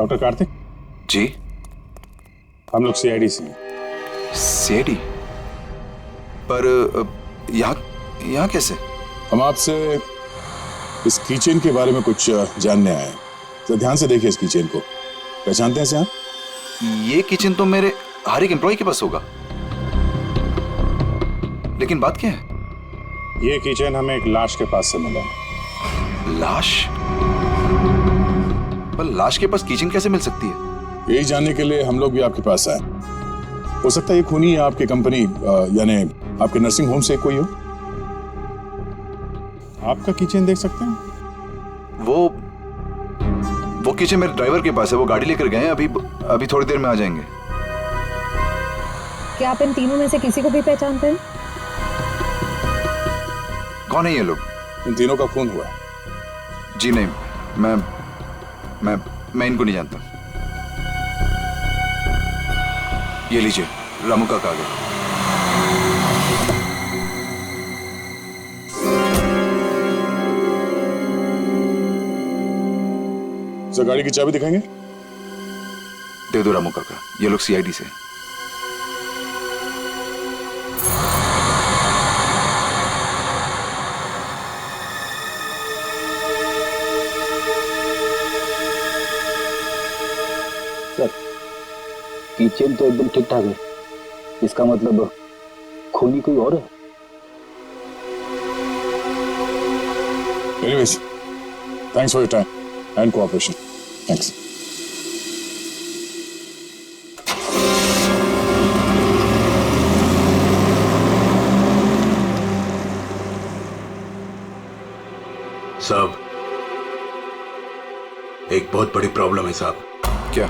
Doctor Kartik जी। हम लोग CID से हैं। सीआईडी? पर यहाँ कैसे? हम आपसे इस कीचेन के बारे में कुछ जानने आए हैं। तो ध्यान से देखिए इस कीचेन को। पहचानते हैं इसे आप? ये किचन तो मेरे हर एक एम्प्लॉय के पास होगा, लेकिन बात क्या है? ये किचन हमें एक लाश के पास से मिला है। लाश? पर लाश के पास किचन कैसे मिल सकती है? यही जानने के लिए हम लोग भी आपके पास आए। हो सकता है ये खूनी आपकी कंपनी यानी आपके नर्सिंग होम से कोई हो। आपका किचन देख सकते हैं? वो किचन मेरे ड्राइवर के पास है, वो गाड़ी लेकर गए हैं। अभी थोड़ी देर में आ जाएंगे। क्या आप इन तीनों में से किसी को भी पहचानते हैं? कौन है ये लोग? इन तीनों का खून हुआ है। जी नहीं, मैं इनको नहीं जानता। ये लीजिए, रामू का कागज। सर गाड़ी की चाबी दिखाएंगे? दे दो रामू काका, ये लोग सीआईडी से। सर किचन तो एकदम ठीक ठाक है, इसका मतलब खूनी कोई और है। Anyways, thanks for your time and cooperation. Thanks. साहब, एक बहुत बड़ी प्रॉब्लम है साहब। क्या?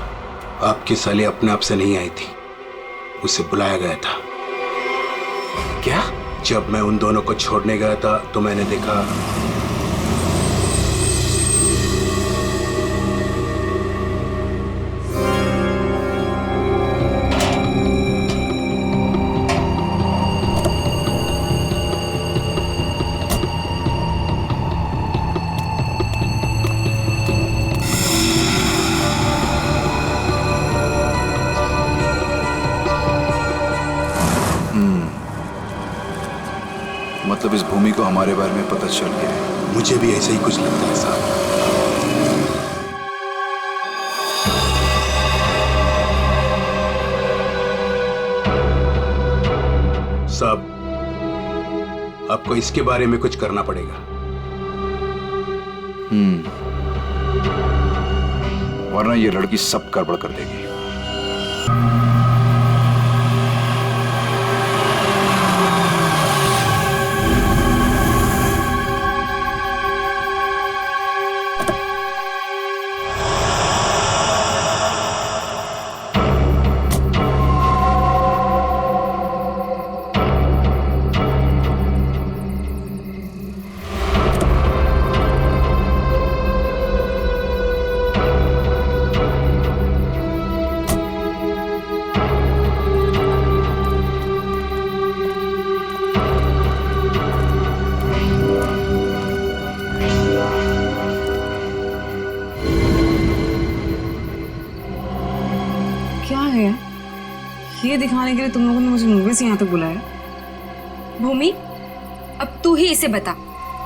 आपकी साली अपने आप से नहीं आई थी, उसे बुलाया गया था। क्या? जब मैं उन दोनों को छोड़ने गया था तो मैंने देखा मतलब इस भूमि को हमारे बारे में पता चल गया है। मुझे भी ऐसा ही कुछ लगता है साहब। साहब, आपको इसके बारे में कुछ करना पड़ेगा। वरना ये लड़की सब गड़बड़ कर देगी। ये दिखाने के लिए तुम लोगों ने मुझे मुंबई से यहाँ तक बुलाया? भूमि, अब तू ही इसे बता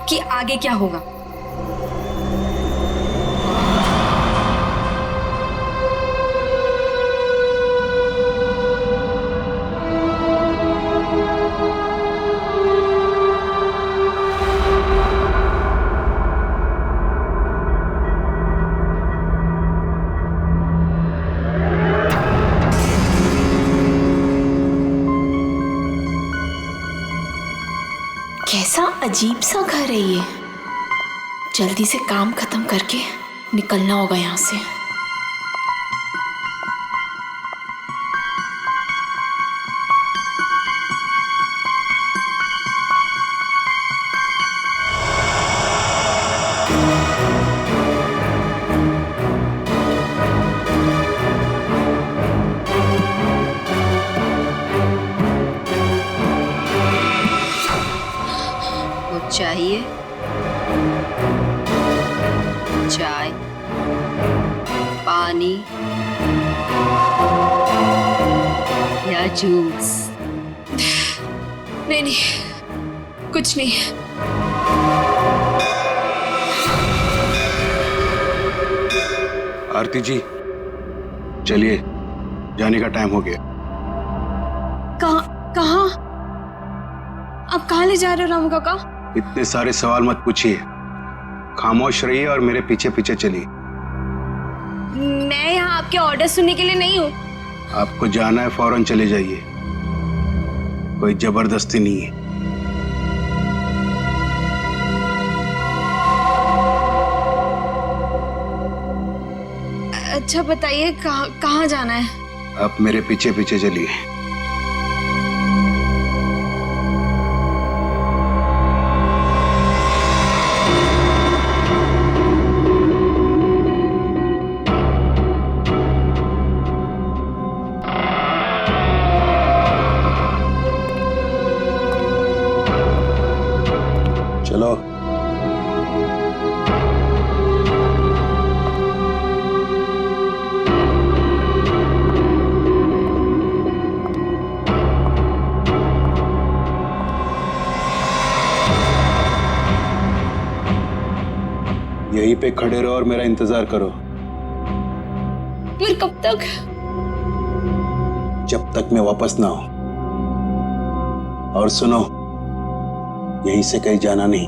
कि आगे क्या होगा। कैसा अजीब सा घर है ये। जल्दी से काम खत्म करके निकलना होगा यहाँ से। चाहिए चाय, पानी, पानी या जूस? नहीं नहीं, कुछ नहीं। आरती जी, चलिए, जाने का टाइम हो गया। कहाँ? आप कहाँ ले जा रहे हो रामू काका? इतने सारे सवाल मत पूछिए, खामोश रहिए और मेरे पीछे पीछे चलिए। मैं यहाँ आपके ऑर्डर सुनने के लिए नहीं हूँ। आपको जाना है, फौरन चले जाइए, कोई जबरदस्ती नहीं है। अच्छा बताइए, कहाँ जाना है? आप मेरे पीछे पीछे चलिए। चलो। यहीं पे खड़े रहो और मेरा इंतजार करो। फिर कब तक? जब तक मैं वापस ना आऊं। और सुनो, यहीं से कहीं जाना नहीं।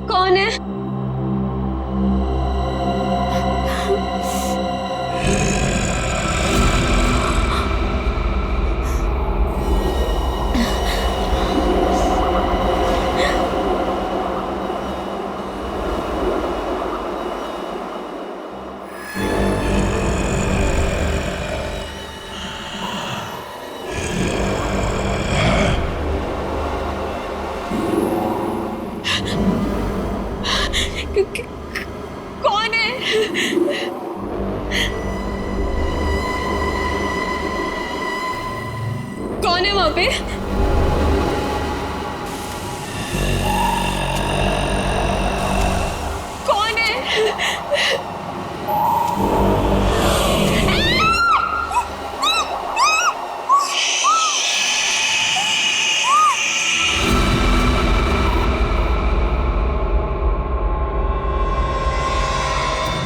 कौन है? कौन है? कौन है वहां पे? कौन है?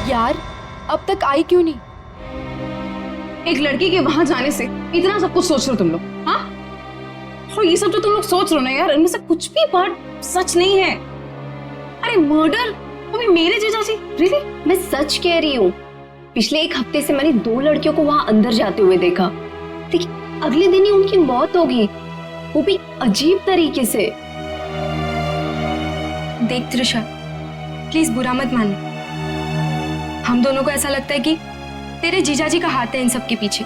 यार, अब तक आई क्यों नहीं? एक लड़की के वहां जाने से इतना सब कुछ सोच रहे हो तुम लोग? हाँ, और ये सब जो तुम लोग सोच रहे हो ना यार, इनमें से कुछ भी बात सच नहीं है। अरे मर्डर, वो भी मेरे जीजा जी? रियली? मैं सच कह रही हूँ। पिछले एक हफ्ते से मैंने 2 लड़कियों को वहां अंदर जाते हुए देखा, लेकिन अगले दिन ही उनकी मौत हो गई, वो भी अजीब तरीके से। देख त्रिशा, प्लीज बुरा मत मान। हम दोनों को ऐसा लगता है कि तेरे जीजाजी का हाथ है इन सब के पीछे।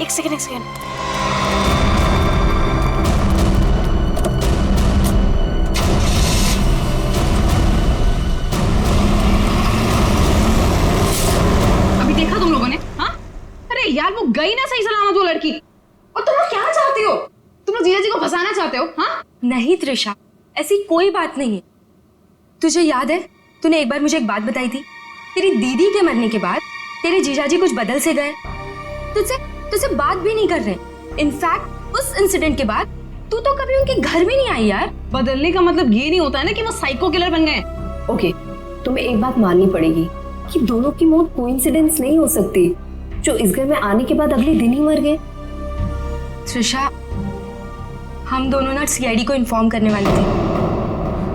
एक सेकंड। अभी देखा तुम लोगों ने? हाँ, अरे यार वो गई ना सही सलामत वो लड़की। और तुम लोग क्या चाहते हो? तुम लोग जीजा जी को फंसाना चाहते हो? हाँ नहीं त्रिशा, ऐसी कोई बात नहीं है। तुझे याद है, तूने एक बार मुझे एक बात बताई थी, तेरी दीदी के मरने के बाद तेरे जीजाजी कुछ बदल से गए, तुझसे बात भी नहीं कर रहे। इनफैक्ट उस इंसिडेंट के बाद तू तो कभी उनके घर भी नहीं आई यार। बदलने का मतलब ये नहीं होता है ना कि वो साइको किलर बन गए। ओके, तुम्हें एक बात माननी पड़ेगी कि दोनों की मौत कोइंसिडेंस नहीं हो सकती, जो इस घर में आने के बाद अगले दिन ही मर गए। त्रिशा, हम दोनों ना सीआईडी को इन्फॉर्म करने वाले थे,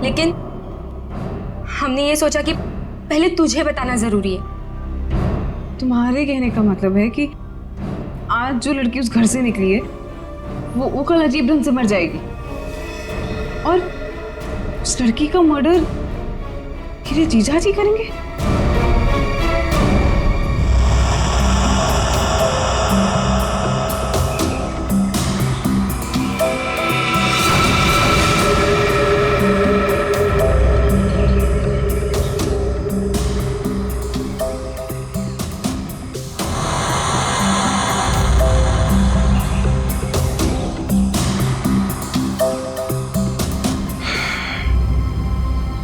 लेकिन हमने ये सोचा कि पहले तुझे बताना जरूरी है। तुम्हारे कहने का मतलब है कि आज जो लड़की उस घर से निकली है वो कल अजीब ढंग से मर जाएगी। और उस लड़की का मर्डर मेरे जीजा जी करेंगे।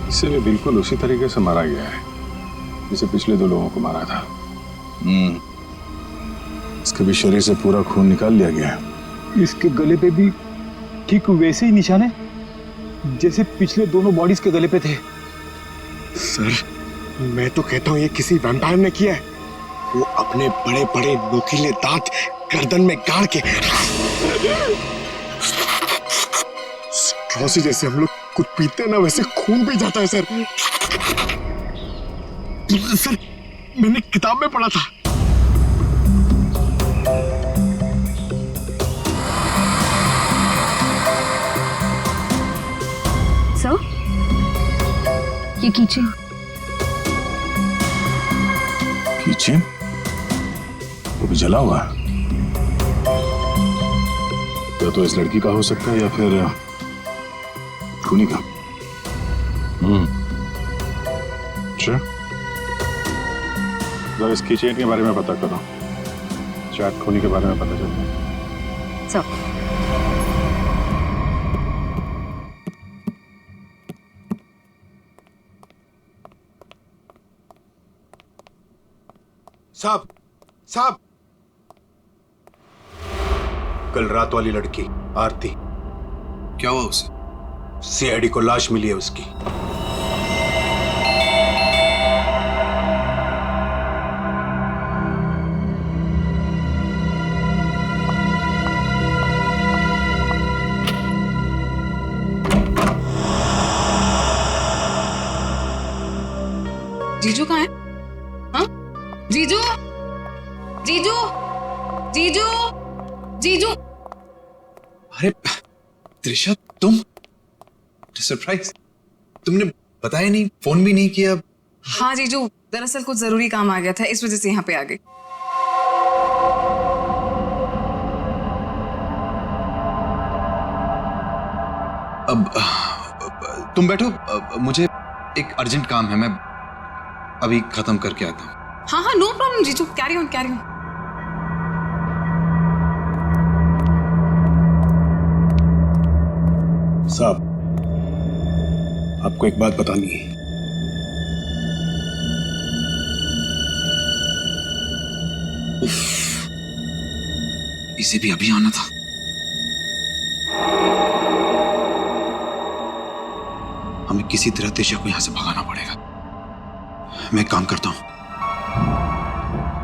इसे भी बिल्कुल उसी तरीके से मारा गया है जिसे पिछले 2 लोगों को मारा था। इसके भी शरीर से पूरा खून निकाल लिया गया है। इसके गले पे भी ठीक वैसे ही निशान है जैसे पिछले दोनों बॉडीज के गले पे थे। सर, मैं तो कहता हूँ ये किसी वैम्पायर ने किया है। वो अपने बड़े बड़े नोकीले दांत गर्दन में गाड़ के स्ट्रॉ से जैसे हम लोग कुछ पीते हैं ना, वैसे खून पी जाता है सर। सर, मैंने किताब में पढ़ा था। सर, ये कीचेन। कीचेन? वो भी जला हुआ है। या तो इस लड़की का हो सकता है या फिर खूनी का। अच्छा, जरा इस कीचेन के बारे में पता करो। शायद खूनी के बारे में पता चल जाए। सर, साहब, साहब, कल रात वाली लड़की आरती, क्या हुआ उसे? सीआईडी को लाश मिली है उसकी। जीजू कहाँ है? हाँ? जीजू, जीजू, जीजू, जीजू। अरे त्रिशा, तुम? सरप्राइज, तुमने बताया नहीं, फोन भी नहीं किया। हाँ जीजू, दरअसल कुछ जरूरी काम आ गया था, इस वजह से यहाँ पे आ गई। अब तुम बैठो, मुझे एक अर्जेंट काम है, मैं अभी खत्म करके आता हूँ। हाँ हाँ, नो प्रॉब्लम जीजू, कैरी ऑन कैरी ऑन। साहब, आपको एक बात बतानी है। इसे भी अभी आना था। हमें किसी तरह त्रिशा को यहां से भगाना पड़ेगा। मैं एक काम करता हूं,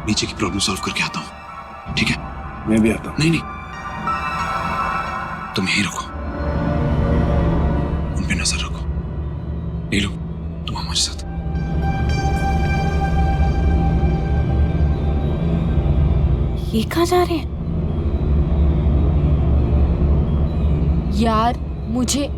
नीचे की प्रॉब्लम सॉल्व करके आता हूं, ठीक है? मैं भी आता हूं। नहीं नहीं, तुम यहीं रुको, उन पे नजर रखो। नीलू, तुम हमारे साथ। ये कहाँ जा रहे हैं? यार मुझे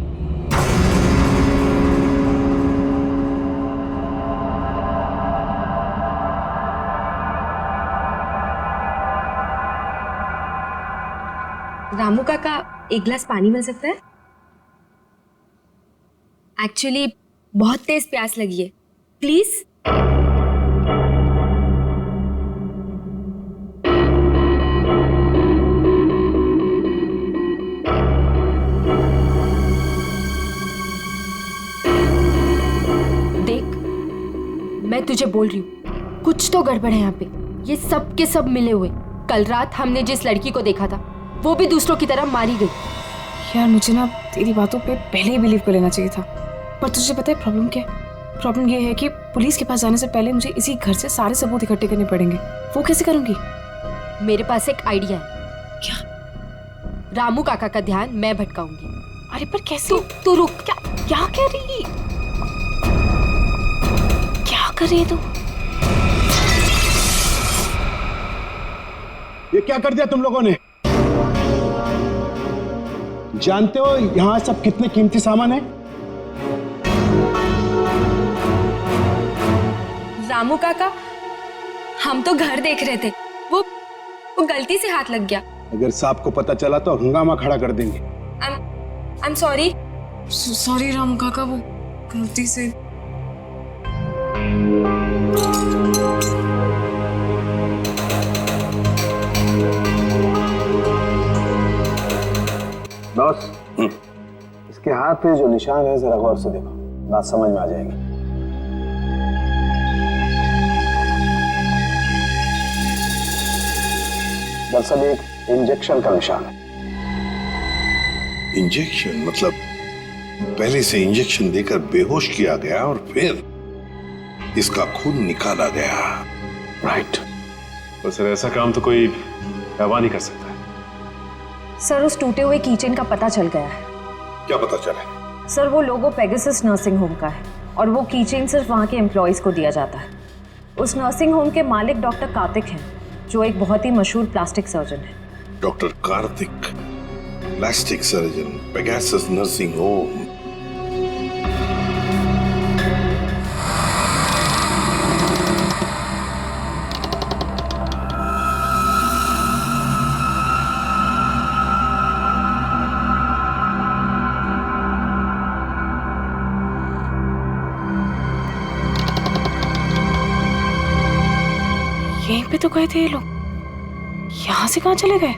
रामू काका, एक गिलास पानी मिल सकता है? एक्चुअली बहुत तेज प्यास लगी है, प्लीज। देख, मैं तुझे बोल रही हूँ, कुछ तो गड़बड़ है यहाँ पे। ये सब के सब मिले हुए। कल रात हमने जिस लड़की को देखा था, वो भी दूसरों की तरह मारी गई। यार मुझे ना तेरी बातों पे पहले ही बिलीव कर लेना चाहिए था, पर तुझे पता है प्रॉब्लम क्या है? प्रॉब्लम ये है कि पुलिस के पास जाने से पहले मुझे इसी घर से सारे सबूत इकट्ठे करने पड़ेंगे। वो कैसे करूंगी? मेरे पास एक आइडिया है। क्या? रामू काका का ध्यान मैं भटकाऊंगी। अरे पर कैसे? तू रुक। क्या कह रही? क्या कर रही है तू? ये क्या कर दिया तुम लोगों ने? जानते हो यहाँ सब कितने कीमती सामान है? रामू काका, हम तो घर देख रहे थे, वो गलती से हाथ लग गया। अगर सांप को पता चला तो हंगामा खड़ा कर देंगे। I am sorry. Sorry Ramu काका, वो गलती से। बॉस, इसके हाथ पे जो निशान है जरा गौर से देखो, बात समझ में आ जाएगी। दरअसल एक इंजेक्शन का निशान है। इंजेक्शन मतलब पहले से इंजेक्शन देकर बेहोश किया गया और फिर इसका खून निकाला गया। राइट। पर सर ऐसा काम तो कोई दवा नहीं कर सकता। सर उस टूटे हुए कीचेन का पता चल गया है। क्या पता चला? सर वो लोगो पेगासस नर्सिंग होम का है और वो कीचेन सिर्फ वहाँ के एम्प्लॉयज को दिया जाता है। उस नर्सिंग होम के मालिक डॉक्टर कार्तिक हैं, जो एक बहुत ही मशहूर प्लास्टिक सर्जन है। Doctor Kartik, plastic surgeon, Pegasus nursing home. यहीं पे तो गए थे ये लोग, यहाँ से कहाँ चले गए?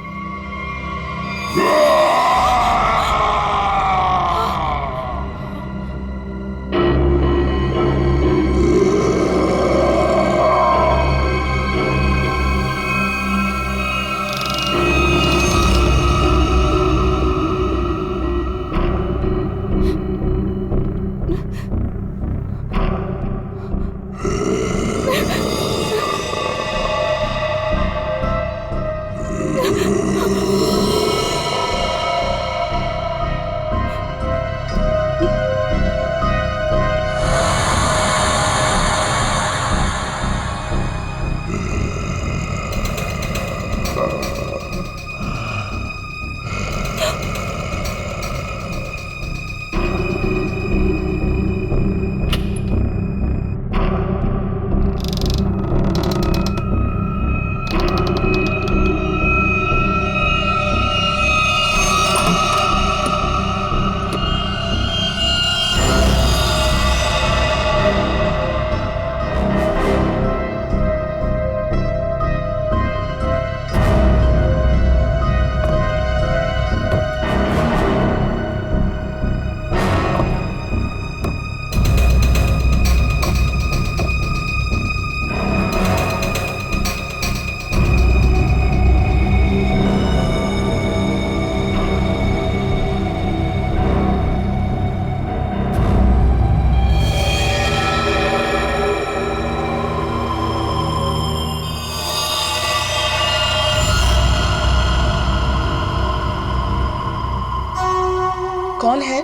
कौन है?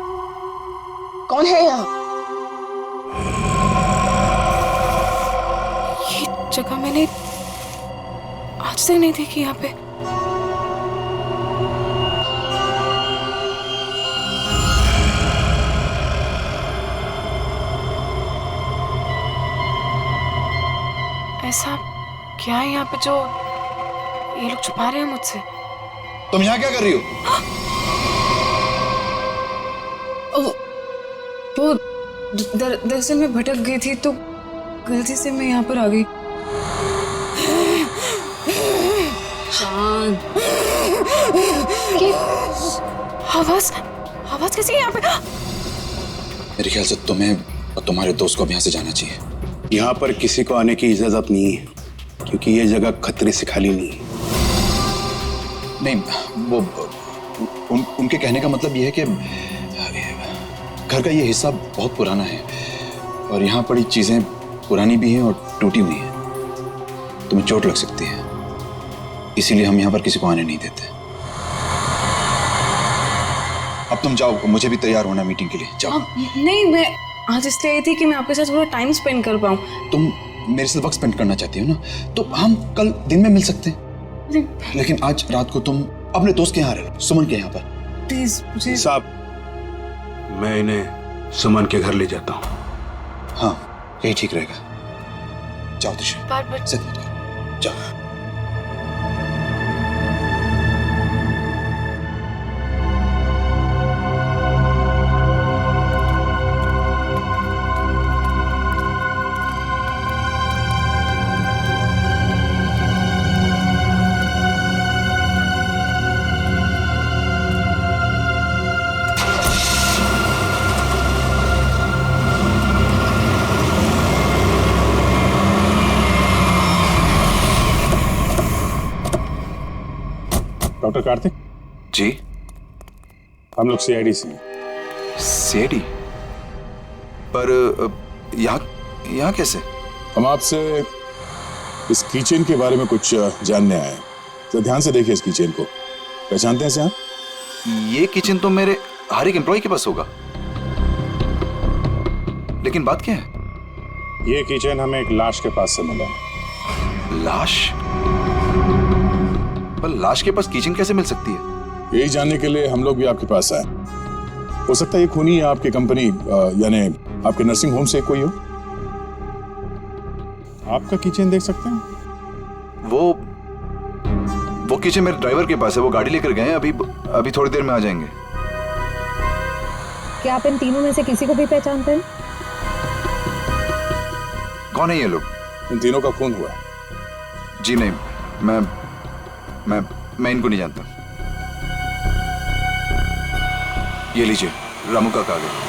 कौन है यहाँ? ये जगह मैंने आज तक नहीं देखी यहाँ पे। ऐसा क्या है यहाँ पे जो ये लोग छुपा रहे हैं मुझसे? तुम यहाँ क्या कर रही हो? वो दरअसल मैं भटक गई थी तो गलती से मैं यहाँ पर आ गई। शांत। आवाज कैसी है यहाँ पे? मेरे ख्याल से तुम्हें और तुम्हारे दोस्त को अब यहाँ से जाना चाहिए। यहाँ पर किसी को आने की इजाजत नहीं है, क्योंकि ये जगह खतरे से खाली नहीं है। नहीं, वो उनके कहने का मतलब ये है कि घर का ये हिस्सा बहुत पुराना है और यहाँ पड़ी चीजें पुरानी भी हैं और टूटी हुई हैं। तुम्हें चोट लग सकती है, इसीलिए हम यहाँ पर किसी को आने नहीं देते। अब तुम जाओ, मुझे भी तैयार होना मीटिंग के लिए। जाओ। नहीं, मैं आज इसलिए आई थी कि मैं आपके साथ थोड़ा टाइम स्पेंड कर पाऊँ। तुम मेरे साथ वक्त स्पेंड करना चाहती हो ना, तो हम कल दिन में मिल सकते हैं। लेकिन आज रात को तुम अपने दोस्त के यहाँ रह लो, सुमन के यहाँ पर। प्लीज मुझे। साहब मैं इन्हें सुमन के घर ले जाता हूँ। हाँ यही ठीक रहेगा। जाओ दिशा, बार बार जिद मत करो, जाओ। डॉक्टर कार्तिक जी, हम लोग सीआईडी से हैं। सीआईडी? पर यहाँ कैसे? हम आपसे इस कीचेन के बारे में कुछ जानने आए हैं। तो ध्यान से देखिए इस कीचेन को, पहचानते हैं इसे आप? ये किचन तो मेरे हर एक एम्प्लॉय के पास होगा, लेकिन बात क्या है? ये कीचेन हमें एक लाश के पास से मिला। लाश? पर लाश के पास किचन कैसे मिल सकती है? यही जानने के लिए हम लोग भी आपके पास आए। हो सकता है ये खूनी या आपकी कंपनी यानी आपके नर्सिंग होम से कोई हो। आपका किचन देख सकते हैं? वो किचन मेरे ड्राइवर के पास है, वो गाड़ी लेकर गए हैं, अभी थोड़ी देर में आ जाएंगे। क्या आप इन तीनों में से किसी को भी पहचानते हैं? कौन है ये लोग? इन तीनों का खून हुआ। जी नहीं, मैं इनको नहीं जानता। ये लीजिए, रामू का कागज।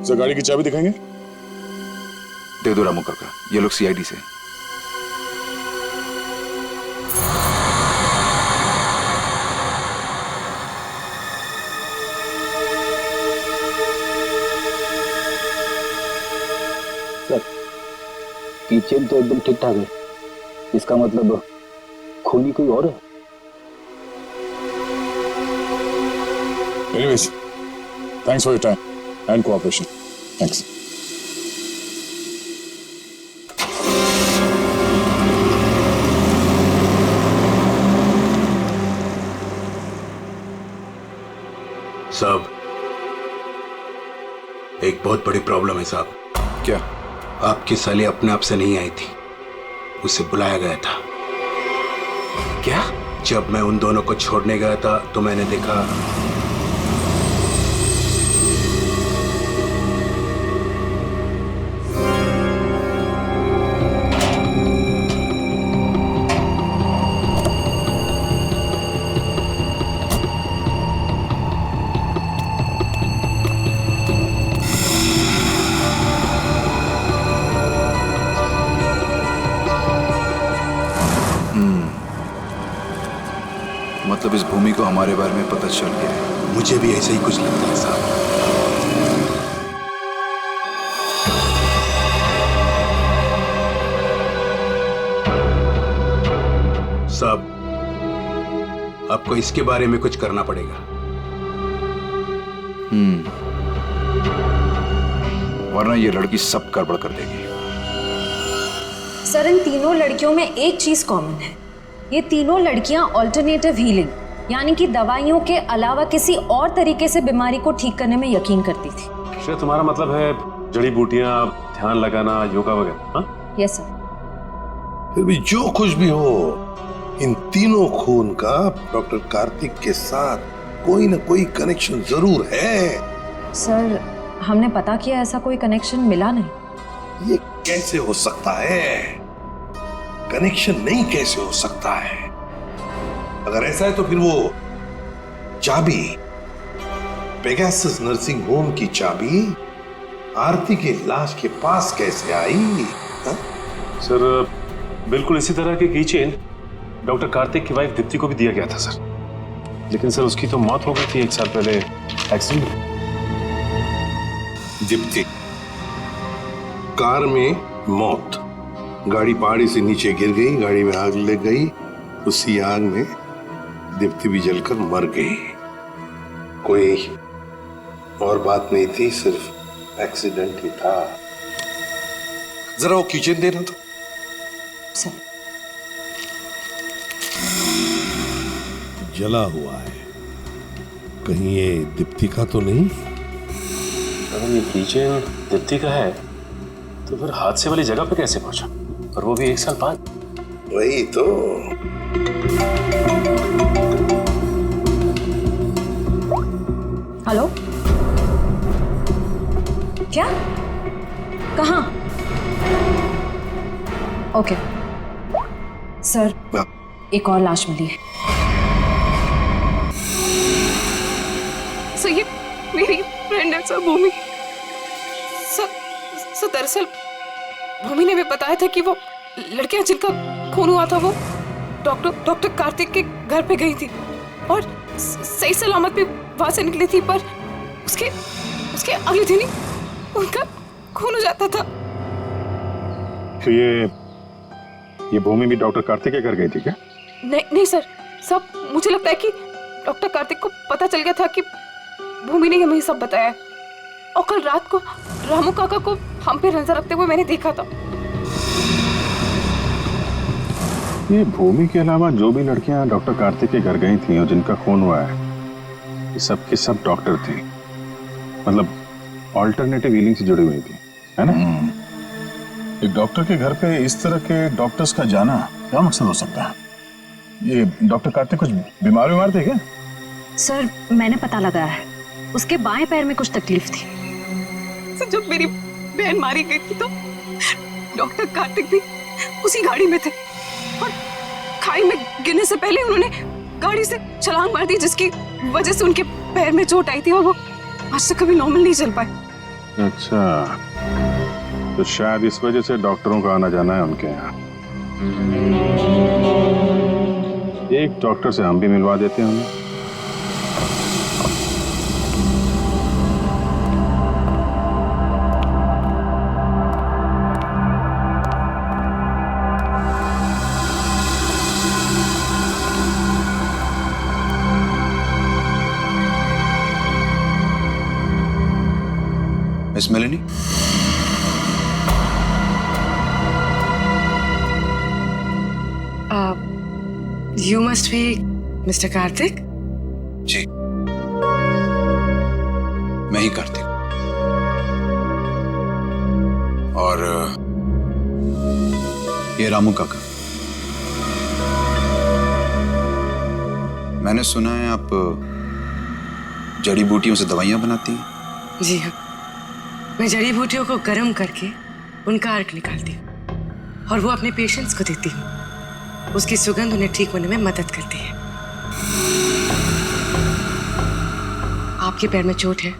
सर गाड़ी की चाबी दिखाएंगे? दे दो रामू काका, ये लोग सीआईडी से। सर किचन तो एकदम ठीक ठाक है, इसका मतलब खूनी कोई और है। Anyways, thanks for your time and cooperation. Thanks. साहब एक बहुत बड़ी प्रॉब्लम है साहब। क्या? आपकी साली अपने आप से नहीं आई थी, उसे बुलाया गया था। क्या? जब मैं उन दोनों को छोड़ने गया था तो मैंने देखा मतलब इस भूमि को हमारे बारे में पता चल गया है। मुझे भी ऐसा ही कुछ लगता है साहब। साहब आपको इसके बारे में कुछ करना पड़ेगा। वरना ये लड़की सब गड़बड़ कर देगी। सर इन तीनों लड़कियों में एक चीज कॉमन है, ये तीनों लड़कियां ऑल्टरनेटिव हीलिंग यानी कि दवाइयों के अलावा किसी और तरीके से बीमारी को ठीक करने में यकीन करती थी। श्रेया तुम्हारा मतलब है जड़ी बूटियां, ध्यान लगाना, योगा वगैरह? Yes sir. फिर भी जो कुछ भी हो, इन तीनों खून का डॉक्टर कार्तिक के साथ कोई ना कोई कनेक्शन जरूर है। सर हमने पता किया, ऐसा कोई कनेक्शन मिला नहीं। ये कैसे हो सकता है? कनेक्शन नहीं कैसे हो सकता है? अगर ऐसा है तो फिर वो चाबी, पेगासस नर्सिंग होम की चाबी आरती की लाश के पास कैसे आई? सर बिल्कुल इसी तरह के कीचेन डॉक्टर कार्तिक की वाइफ दीप्ति को भी दिया गया था सर, लेकिन सर उसकी तो मौत हो गई थी 1 साल पहले एक्सीडेंट में। दीप्ति कार में मौत, गाड़ी पहाड़ी से नीचे गिर गई, गाड़ी में आग लग गई, उसी आग में दीप्ति भी जलकर मर गई। कोई और बात नहीं थी, सिर्फ एक्सीडेंट ही था। जरा वो किचन देना तो। सर जला हुआ है, कहीं ये दीप्ति का तो नहीं? अगर ये किचन दीप्ति का है तो फिर हादसे वाली जगह पे कैसे पहुंचा, और वो भी 1 साल बाद? वही तो। हेलो, क्या? कहाँ? ओके सर, एक और लाश मिली है। सर ये मेरी फ्रेंड है सर, भूमि। सर दरअसल भूमि ने भी बताया था कि वो लड़कियां जिनका खून हुआ था वो डॉक्टर कार्तिक के घर पे गई थी और सही सलामत भी वहां से निकली थी, पर उसके अगले दिन ही उनका खून हो जाता था। तो ये भूमि भी डॉक्टर कार्तिक के घर गई थी क्या? नहीं सर, सब मुझे लगता है कि डॉक्टर कार्तिक को पता चल गया था कि भूमि ने हमें सब बताया, और कल रात को रामू काका को हम पे नजर रखते हुए मैंने देखा था। ये भूमि के अलावा जो भी लड़कियां डॉक्टर कार्तिक के घर गई थी और जिनका खून हुआ है, ये सब के सब डॉक्टर थे, मतलब ऑल्टरनेटिव हीलिंग से जुड़ी हुई थी, है ना? एक डॉक्टर के घर पे इस तरह के डॉक्टर्स का जाना क्या मकसद हो सकता है? ये डॉक्टर कार्तिक कुछ बीमार थे क्या? सर मैंने पता लगाया है, उसके बाएं पैर में कुछ तकलीफ थी। सर जब मेरी बहन मारी गई थी तो डॉक्टर कार्तिक भी उसी गाड़ी में थे, और खाई में गिरने से पहले उन्होंने गाड़ी से छलांग मार दी, जिसकी वजह से उनके पैर में चोट आई थी और वो आज तक कभी नॉर्मल नहीं चल पाए। अच्छा, तो शायद इस वजह से डॉक्टरों का आना जाना है उनके यहाँ। एक डॉक्टर से हम भी मिलवा देते हैं उन्हें। Miss Melanie, you must be mister Karthik. जी मैं ही कार्तिक, और ये रामू काका। मैंने सुना है आप जड़ी बूटियों से दवाइयां बनाती हैं। जी हाँ, मैं जड़ी बूटियों को गर्म करके उनका अर्क निकालती हूँ और वो अपने पेशेंट्स को देती हूँ। उसकी सुगंध उन्हें ठीक होने में मदद करती है। आपके पैर में चोट है,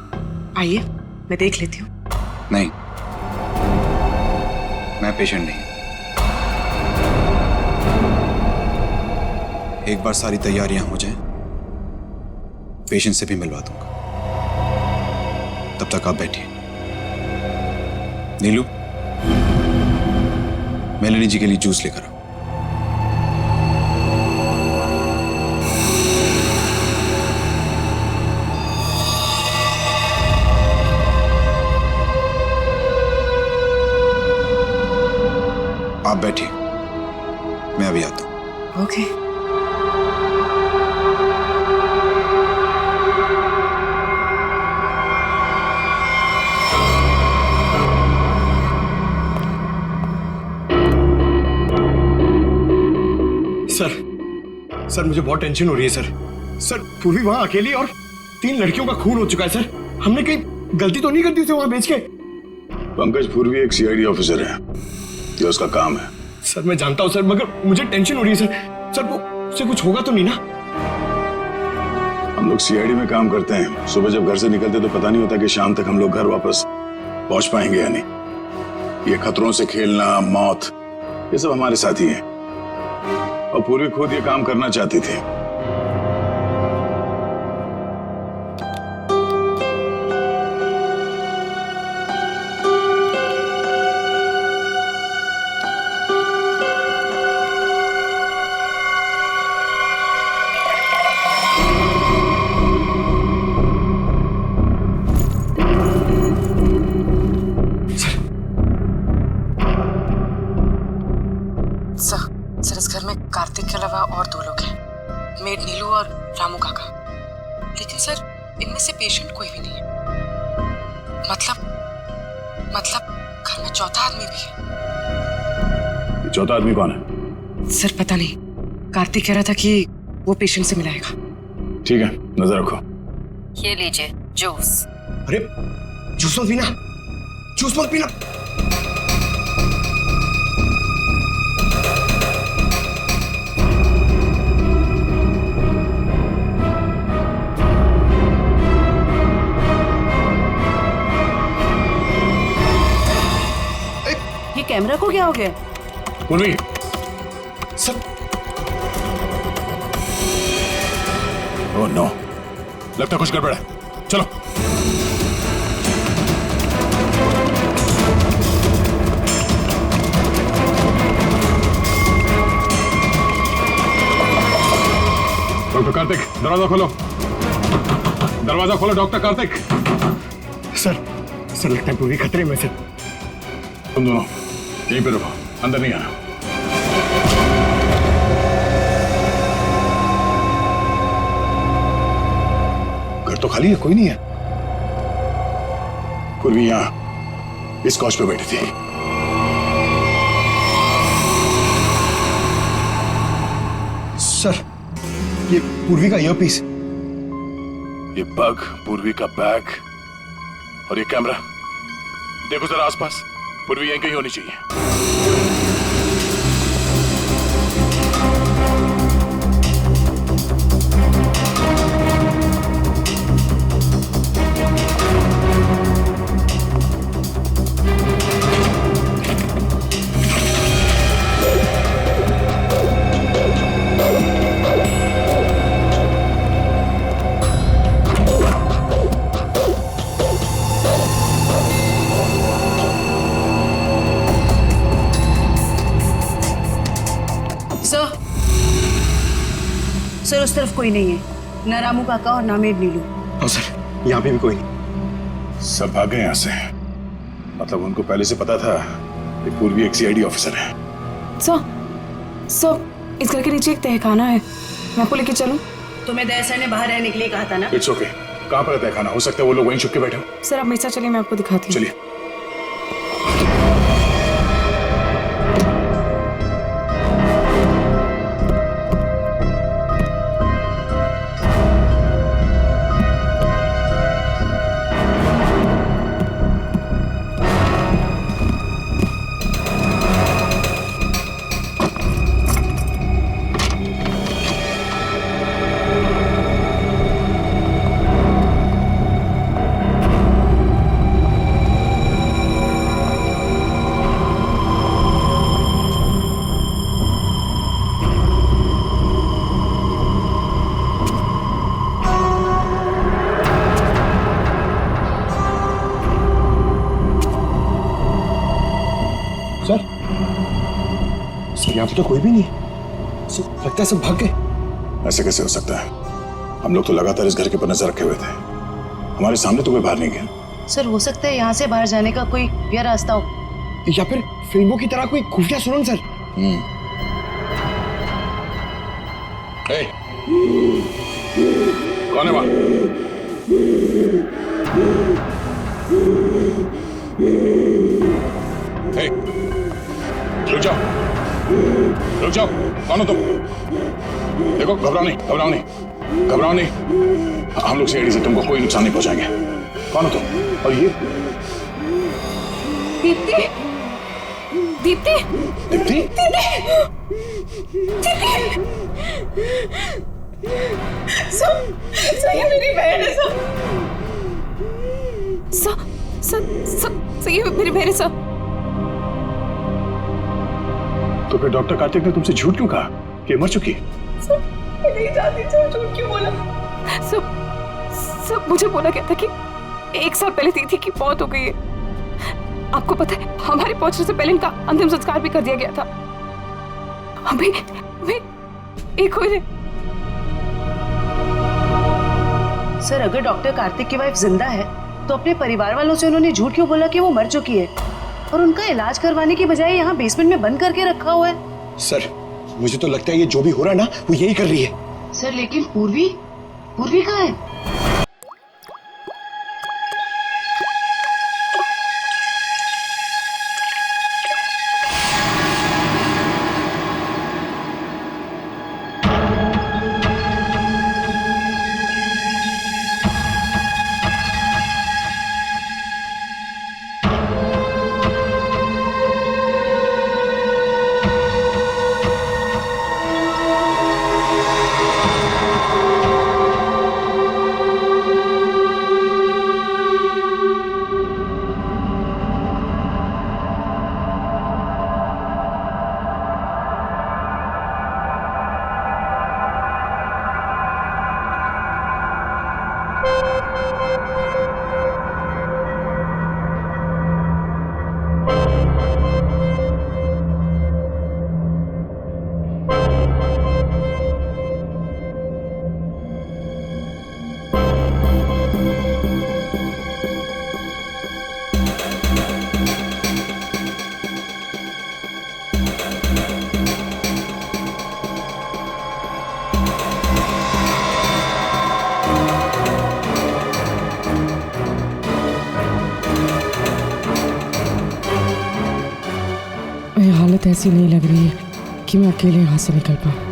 आइए मैं देख लेती हूँ। नहीं, मैं पेशेंट नहीं। एक बार सारी तैयारियां हो जाएं, पेशेंट से भी मिलवा दूंगा। तब तक आप बैठिए। नीलू, मेलेनी जी के लिए जूस लेकर आओ। आप बैठिए, मैं अभी आता हूं। ओके। सर मुझे बहुत टेंशन हो रही है सर। पूर्वी वहां अकेली और 3 लड़कियों का खून हो चुका है सर। हमने कहीं गलती तो नहीं कर दी उसे वहां बेच के? पंकज पूर्वी एक सीआईडी ऑफिसर है, ये उसका काम है। सर मैं जानता हूं सर, मगर मुझे टेंशन हो रही है सर। सर वो उससे कुछ होगा तो नहीं ना? हम लोग सीआईडी में काम करते हैं, सुबह जब घर से निकलते तो पता नहीं होता कि शाम तक हम लोग घर वापस पहुंच पाएंगे या नहीं। ये खतरों से खेलना, मौत, ये सब हमारे साथी हैं, और पूर्वी खुद ये काम करना चाहती थी। नामेड नीलू और रामू काका, लेकिन सर इनमें से पेशेंट कोई भी नहीं है। मतलब घर में चौथा आदमी भी है। ये चौथा आदमी कौन है? सर पता नहीं, कार्तिक कह रहा था कि वो पेशेंट से मिलाएगा। ठीक है, नजर रखो। ये लीजिए जूस। अरे जूस मत पीना, जूस मत पीना। ये कैमरा को क्या हो गया? पूर्वी, सर ओह नो, लगता कुछ गड़बड़ है। चलो। डॉक्टर कार्तिक, दरवाजा खोलो। दरवाजा खोलो डॉक्टर कार्तिक। सर लगता है पूरी खतरे में। सर तुम दोनों यहीं पे रुको, अंदर नहीं आना। घर तो खाली है, कोई नहीं है। पूर्वी यहां इस कॉच पे बैठी थी। सर ये पूर्वी का ईयरपीस, ये बग, पूर्वी का बैग और ये कैमरा। देखो जरा आसपास, पूर्वी यहीं कहीं होनी चाहिए। सर उस तरफ कोई नहीं है, न रामू काका और नामेड नीलू। हाँ सर, यहाँ पे भी कोई नहीं। सब भाग गए यहाँ से। मतलब उनको पहले से पता था कि पूर्वी एक सीआईडी ऑफिसर है। सर इस घर के नीचे एक तहखाना है, मैं आपको लेके चलूं? तुम्हें दया सर ने बाहर रहने के लिए कहा था ना। It's okay. कहाँ पर है तहखाना? हो सकता है वो लोग वहीं छुप के बैठे हो। सर आप मेरे साथ चलिए, मैं आपको दिखाती हूँ। चलिए। सर यहाँ पे तो कोई भी नहीं है। सर लगता है सब भाग गए। ऐसे कैसे हो सकता है? हम लोग तो लगातार इस घर के ऊपर नजर रखे हुए थे। हमारे सामने तो कोई बाहर नहीं गया। सर हो सकता है यहाँ से बाहर जाने का कोई भी रास्ता हो, या फिर फिल्मों की तरह कोई खुफिया सुरंग। सर कौन है वहां? रुक जाओ, रुक जाओ। कौन हो तुम? देखो, घबराओ नहीं। हम लोग सीआईडी से तुमको कोई नुकसान नहीं पहुंचाएंगे। कौन हो तुम? और ये दीप्ति। ये मेरी बहन है। ये मेरी बहन है। तो फिर डॉक्टर कार्तिक ने तुमसे झूठ क्यों कहा कि मर चुकी? मैं नहीं जानती झूठ क्यों बोला। सब मुझे बोला गया था कि 1 साल पहले दीदी की मौत हो गई है। आपको पता है, हमारे पहुंचने से पहले इनका अंतिम संस्कार भी कर दिया गया था। अभी एक हो रहे। सर अगर डॉक्टर कार्तिक की वाइफ जिंदा है तो अपने परिवार वालों से उन्होंने झूठ क्यों बोला कि वो मर चुकी है, और उनका इलाज करवाने की बजाय यहाँ बेसमेंट में बंद करके रखा हुआ है? सर मुझे तो लगता है ये जो भी हो रहा है ना, वो यही कर रही है। सर लेकिन पूर्वी पूर्वी कहाँ है? हालत ऐसी नहीं लग रही है कि मैं अकेले यहाँ से निकल पाऊँ।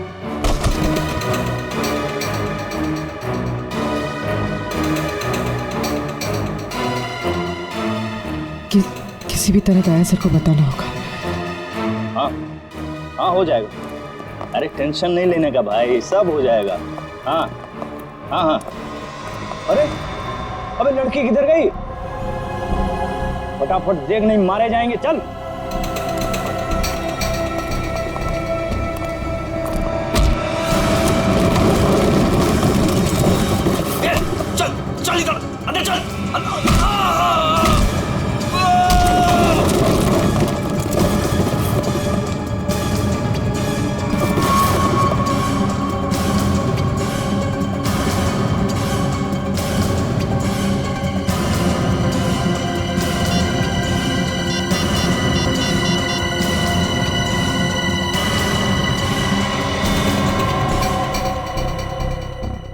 किसी भी तरह दया सर को बताना होगा। हाँ हाँ हो जाएगा। अरे टेंशन नहीं लेने का भाई, सब हो जाएगा। हाँ हाँ हाँ। अरे अबे लड़की किधर गई? फटाफट देख, नहीं मारे जाएंगे। चल चल इधर अंदर चल।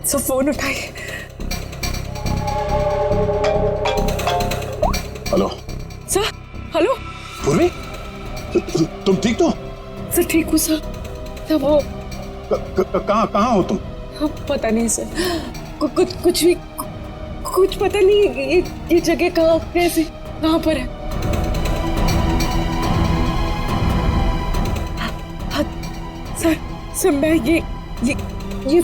सो फोन उठाइए। Hello sir. हेलो पूर्वी, तुम ठीक तो? सर ठीक हूँ सर। सर वो कहाँ हो तुम? पता नहीं सर, कुछ भी कुछ पता नहीं। ये जगह कहाँ, कैसे, कहाँ पर है? सर मैं ये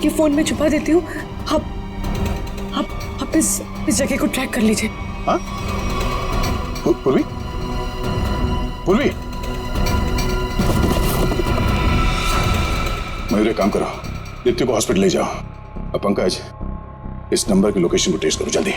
फोन में छुपा देती हूँ। आप इस जगह को ट्रैक कर लीजिए। हाँ? पूर्वी, पूर्वी, मयूर एक काम करो, दीप्ति को हॉस्पिटल ले जाओ। अब पंकज, इस नंबर की लोकेशन को ट्रेस करो जल्दी।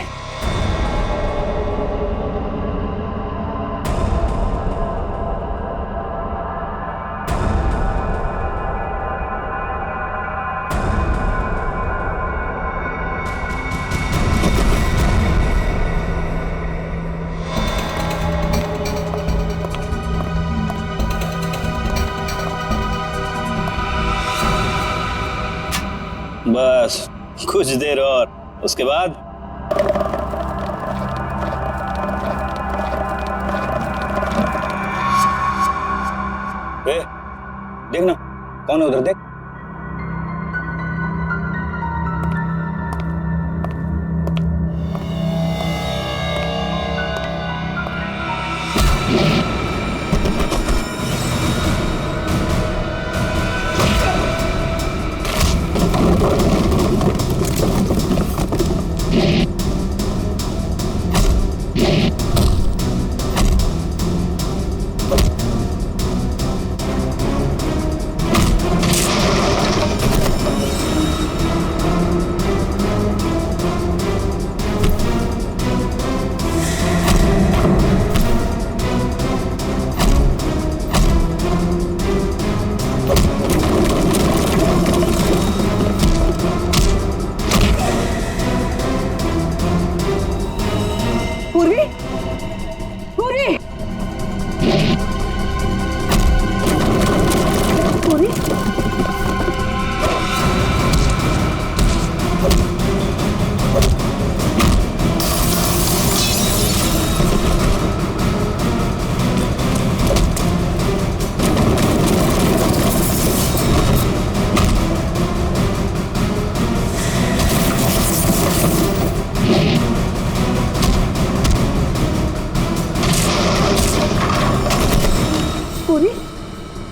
बस कुछ देर और, उसके बाद देखना कौन है उधर, देख।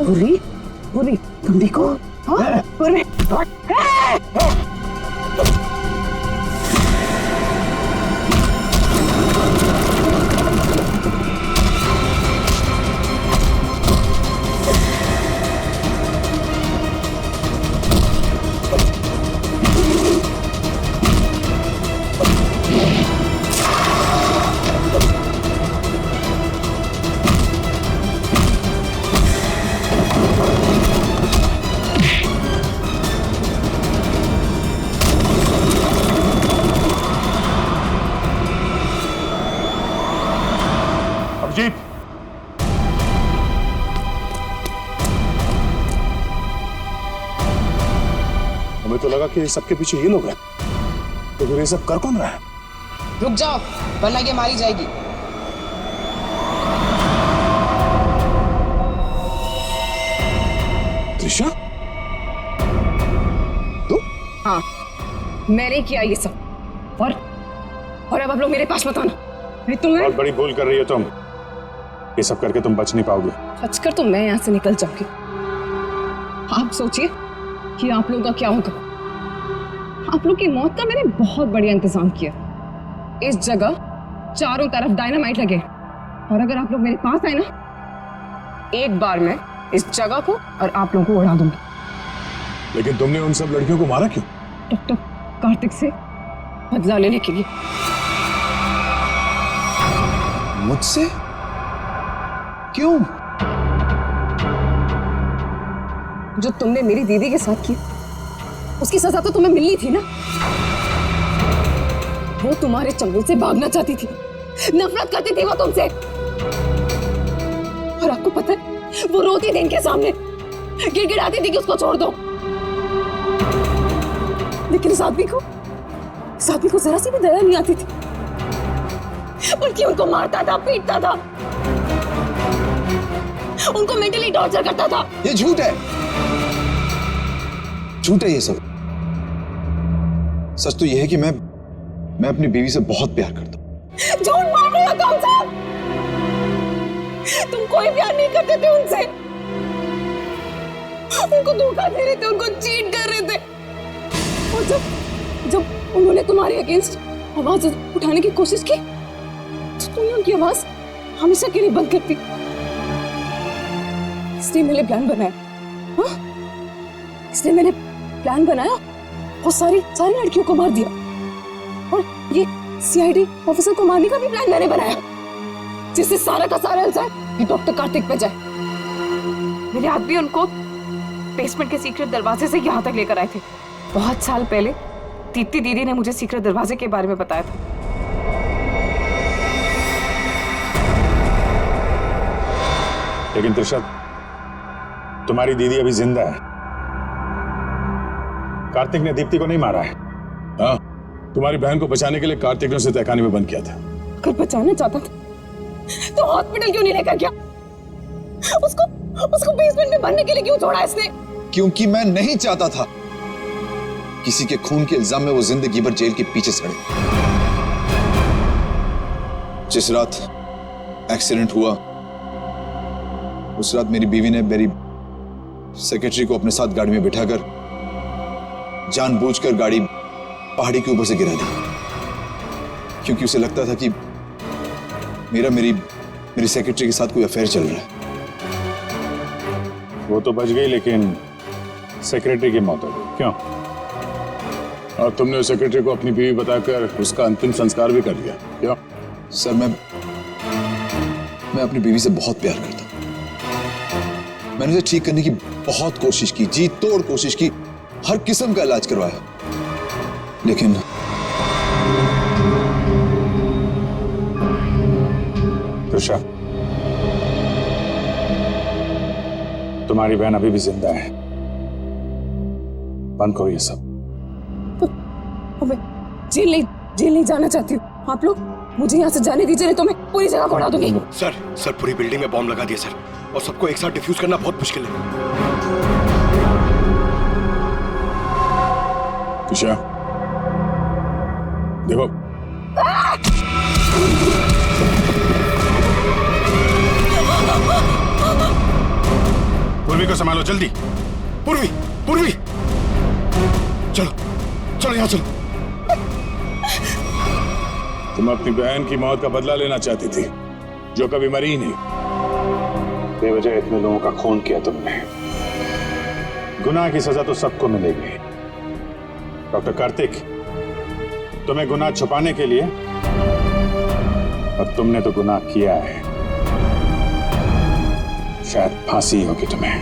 पूर्वी, पूर्वी, तुम देखो। हाँ, पूर्वी। अभिजीत, हमें तो लगा कि सबके पीछे ये लोग हैं, तो फिर ये सब कर कौन रहा है? रुक जाओ वरना ये मारी जाएगी। त्रिशा, हाँ, मैंने किया ये सब। और अब आप लोग मेरे पास मत आना। नहीं तुम्हें बहुत बड़ी भूल कर रही हो तुम। ये सब करके तुम बच नहीं पाओगे। बचकर तो मैं यहाँ से निकल जाऊंगी। आप सोचिए कि आप लोगों का क्या होगा। आप लोग की मौत का मैंने बहुत बढ़िया इंतजाम किया। इस जगह चारों तरफ डायनामाइट लगे, और अगर आप लोग मेरे पास आए ना, एक बार मैं इस जगह को और आप लोगों को उड़ा दूंगी। लेकिन तुमने उन सब लड़कियों को मारा क्यों? डॉक्टर कार्तिक से बदला लेने के लिए। मुझसे? क्यों? जो तुमने मेरी दीदी के साथ की, उसकी सजा तो तुम्हें मिलनी थी ना। वो तुम्हारे चंगुल से भागना चाहती थी, नफरत करती थी वो तुमसे। और आपको पता है, वो रोती थी इनके सामने, गिड़गिड़ाती थी कि उसको छोड़ दो। लेकिन साध्वी को जरा सी भी दया नहीं आती थी, बल्कि उनको मारता था, पीटता था, उनको मेंटली टॉर्चर करता था। ये झूठ है, झूठ है ये सब। सच तो ये है कि मैं अपनी बीवी से बहुत प्यार करता हूँ। झूठ मार रहे हो तुम सब। तुम कोई प्यार नहीं करते थे उनसे, उनको धोखा दे रहे थे, उनको चीट कर रहे थे। और जब उन्होंने तुम्हारे अगेंस्ट आवाज उठाने की कोशिश की, तो तुमने उनकी आवाज हमेशा के लिए बंद कर दी। इसलिए मैंने प्लान बनाया। हाँ? इसलिए मैंने प्लान बनाया और सारी लड़कियों को मार दिया। और ये सीआईडी ऑफिसर को मारने का भी प्लान मैंने बनाया, जिससे सारा का सारा इल्जाम ये डॉक्टर कार्तिक पे जाए। मेरे आदमी उनको बेसमेंट के सीक्रेट दरवाजे से यहाँ तक लेकर आए थे। बहुत साल पहले दीप्ति दीदी ने मुझे सीक्रेट दरवाजे के बारे में बताया था। लेकिन त्रिशा, तुम्हारी दीदी अभी जिंदा है। कार्तिक ने दीप्ति को नहीं मारा है। हाँ, तुम्हारी बहन को बचाने के लिए कार्तिक ने उसे तहखाने में बंद किया था। अगर बचाना चाहता था तो हॉस्पिटल क्यों नहीं लेकर गया? उसको बेसमेंट में भरने के लिए क्यों छोड़ा इसने? क्योंकि मैं नहीं चाहता था किसी के खून के इल्जाम में वो जिंदगी भर जेल के पीछे सड़े। जिस रात एक्सीडेंट हुआ, उस रात मेरी बीवी ने मेरी सेक्रेटरी को अपने साथ गाड़ी में बिठाकर जानबूझकर गाड़ी पहाड़ी के ऊपर से गिरा दी, क्योंकि उसे लगता था कि मेरी सेक्रेटरी के साथ कोई अफेयर चल रहा है। वो तो बच गई, लेकिन सेक्रेटरी की मौत हो गई। क्यों? और तुमने उस सेक्रेटरी को अपनी बीवी बताकर उसका अंतिम संस्कार भी कर दिया। क्यों? सर, मैं अपनी बीवी से बहुत प्यार करता हूं। मैंने उसे ठीक करने की बहुत कोशिश की, जी तोड़ कोशिश की, हर किस्म का इलाज करवाया, लेकिन त्रिशा, तुम्हारी बहन अभी भी जिंदा है। बंद करो ये सब। मैं जेल नहीं जाना चाहती हूँ। आप लोग मुझे यहाँ से जाने दीजिए, नहीं तो मैं पूरी जगह को उड़ा दूंगी। सर पूरी बिल्डिंग में बॉम्ब लगा दिया सर, और सबको एक साथ डिफ्यूज करना बहुत मुश्किल है। त्रिशा, देखो, पूर्वी को संभालो जल्दी। पूर्वी, पूर्वी, चलो चलो यहाँ चलो। तुम अपनी बहन की मौत का बदला लेना चाहती थी, जो कभी मरी ही नहीं। बेवजह इतने लोगों का खून किया तुमने, गुनाह की सजा तो सबको मिलेगी। डॉक्टर कार्तिक, तुम्हें गुनाह छुपाने के लिए, और तुमने तो गुनाह किया है, शायद फांसी होगी तुम्हें।